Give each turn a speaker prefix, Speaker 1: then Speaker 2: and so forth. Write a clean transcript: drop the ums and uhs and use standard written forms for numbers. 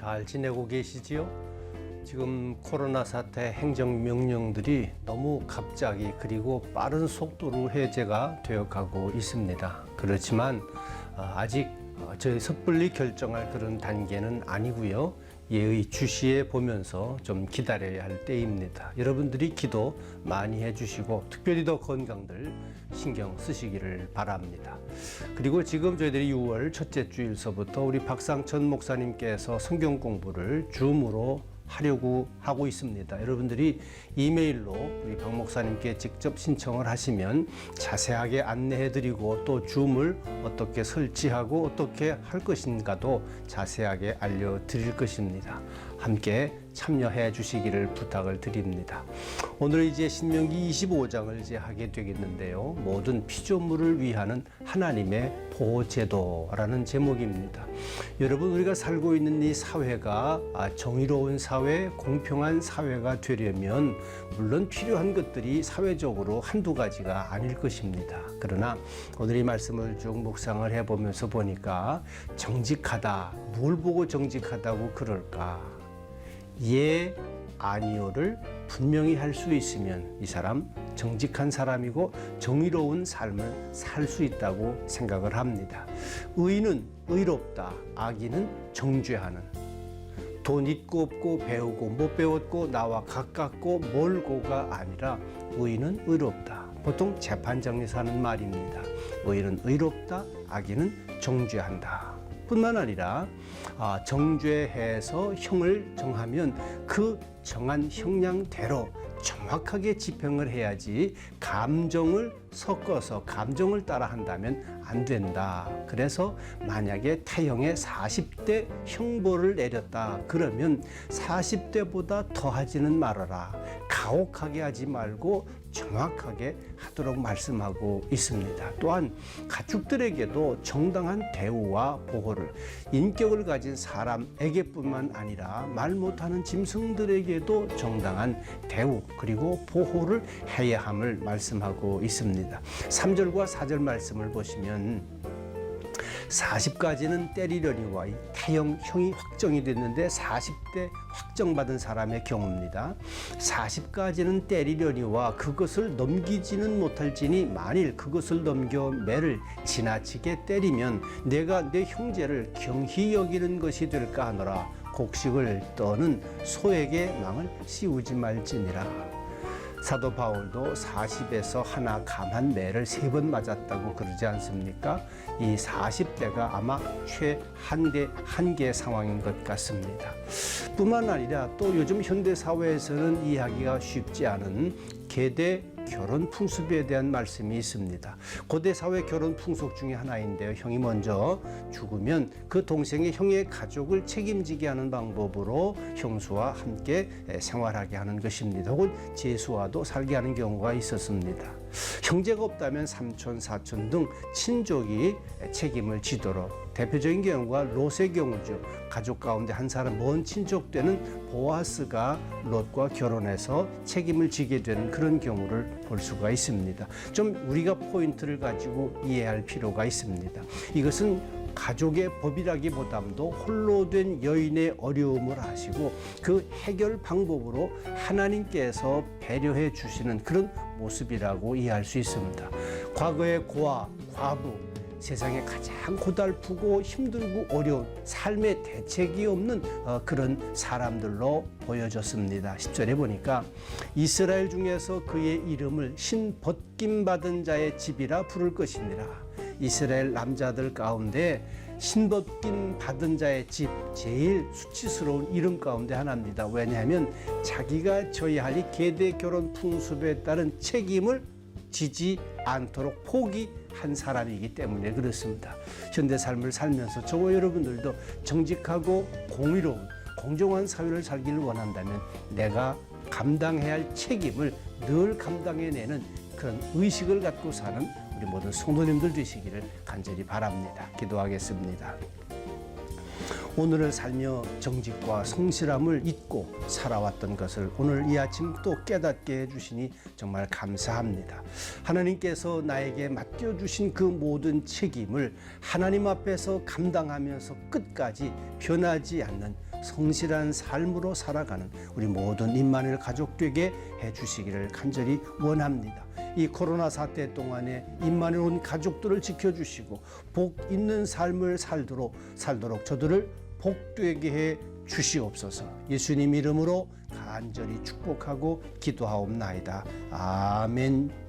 Speaker 1: 잘 지내고 계시지요? 지금 코로나 사태 행정명령들이 너무 갑자기 그리고 빠른 속도로 해제가 되어가고 있습니다. 그렇지만 아직 저희 섣불리 결정할 그런 단계는 아니고요. 예의 주시해 보면서 좀 기다려야 할 때입니다. 여러분들이 기도 많이 해주시고 특별히 더 건강들 신경 쓰시기를 바랍니다. 그리고 지금 저희들이 6월 첫째 주일서부터 우리 박상천 목사님께서 성경 공부를 줌으로 하려고 하고 있습니다. 여러분들이 이메일로 우리 박 목사님께 직접 신청을 하시면 자세하게 안내해드리고 또 줌을 어떻게 설치하고 어떻게 할 것인가도 자세하게 알려드릴 것입니다. 함께 참여해 주시기를 부탁을 드립니다. 오늘 이제 신명기 25장을 이제 하게 되겠는데요. 모든 피조물을 위하는 하나님의 보호제도라는 제목입니다. 여러분, 우리가 살고 있는 이 사회가 정의로운 사회, 공평한 사회가 되려면 물론 필요한 것들이 사회적으로 한두 가지가 아닐 것입니다. 그러나 오늘 이 말씀을 쭉 묵상을 해보면서 보니까 정직하다, 뭘 보고 정직하다고 그럴까? 예, 아니요를 분명히 할 수 있으면 이 사람 정직한 사람이고 정의로운 삶을 살 수 있다고 생각을 합니다. 의는 의롭다, 악인은 정죄하는. 돈 있고 없고 배우고 못 배웠고 나와 가깝고 멀고가 아니라 의는 의롭다. 보통 재판장에서 하는 말입니다. 의는 의롭다, 악인은 정죄한다. 뿐만 아니라 정죄해서 형을 정하면 그 정한 형량대로 정확하게 집행을 해야지 감정을 섞어서 감정을 따라 한다면 안 된다. 그래서 만약에 타형에 40대 형벌을 내렸다. 그러면 40대보다 더하지는 말아라. 가혹하게 하지 말고 정확하게 하도록 말씀하고 있습니다. 또한 가축들에게도 정당한 대우와 보호를, 인격을 가진 사람에게뿐만 아니라 말 못하는 짐승들에게도 정당한 대우 그리고 보호를 해야 함을 말씀하고 있습니다. 3절과 4절 말씀을 보시면 40까지는 때리려니와 타형이 확정이 됐는데 40대 확정받은 사람의 경우입니다. 40까지는 때리려니와 그것을 넘기지는 못할지니 만일 그것을 넘겨 매를 지나치게 때리면 내가 내 형제를 경히 여기는 것이 될까 하노라. 곡식을 떠는 소에게 망을 씌우지 말지니라. 사도 바울도 40에서 하나 감한 매를 3번 맞았다고 그러지 않습니까? 이 40대가 아마 한계 상황인 것 같습니다. 뿐만 아니라 또 요즘 현대사회에서는 이해하기가 쉽지 않은 계대 결혼 풍습에 대한 말씀이 있습니다. 고대사회 결혼 풍속 중에 하나인데요. 형이 먼저 죽으면 그 동생의 형의 가족을 책임지게 하는 방법으로 형수와 함께 생활하게 하는 것입니다. 혹은 제수와도 살게 하는 경우가 있었습니다. 형제가 없다면 삼촌, 사촌 등 친족이 책임을 지도록. 대표적인 경우가 롯의 경우죠. 가족 가운데 한 사람 먼 친족 되는 보아스가 롯과 결혼해서 책임을 지게 되는 그런 경우를 볼 수가 있습니다. 좀 우리가 포인트를 가지고 이해할 필요가 있습니다. 이것은 가족의 법이라기보다도 홀로 된 여인의 어려움을 아시고 그 해결 방법으로 하나님께서 배려해 주시는 그런 모습이라고 이해할 수 있습니다. 과거의 고아, 과부, 세상에 가장 고달프고 힘들고 어려운 삶의 대책이 없는 그런 사람들로 보여졌습니다. 10절에 보니까 이스라엘 중에서 그의 이름을 신 벗김 받은 자의 집이라 부를 것이니라. 이스라엘 남자들 가운데 신벗김 받은 자의 집, 제일 수치스러운 이름 가운데 하나입니다. 왜냐하면 자기가 져야 할 이 계대 결혼 풍습에 따른 책임을 지지 않도록 포기한 사람이기 때문에 그렇습니다. 현대 삶을 살면서 저와 여러분들도 정직하고 공의로운 공정한 사회를 살기를 원한다면 내가 감당해야 할 책임을 늘 감당해내는 그런 의식을 갖고 사는 우리 모든 성도님들 되시기를 간절히 바랍니다. 기도하겠습니다. 오늘을 살며 정직과 성실함을 잊고 살아왔던 것을 오늘 이 아침 또 깨닫게 해주시니 정말 감사합니다. 하나님께서 나에게 맡겨주신 그 모든 책임을 하나님 앞에서 감당하면서 끝까지 변하지 않는 성실한 삶으로 살아가는 우리 모든 임마누엘 가족 되게 해주시기를 간절히 원합니다. 이 코로나 사태 동안에 임마누엘 온 가족들을 지켜주시고 복 있는 삶을 살도록 저들을 복되게 해 주시옵소서. 예수님 이름으로 간절히 축복하고 기도하옵나이다. 아멘.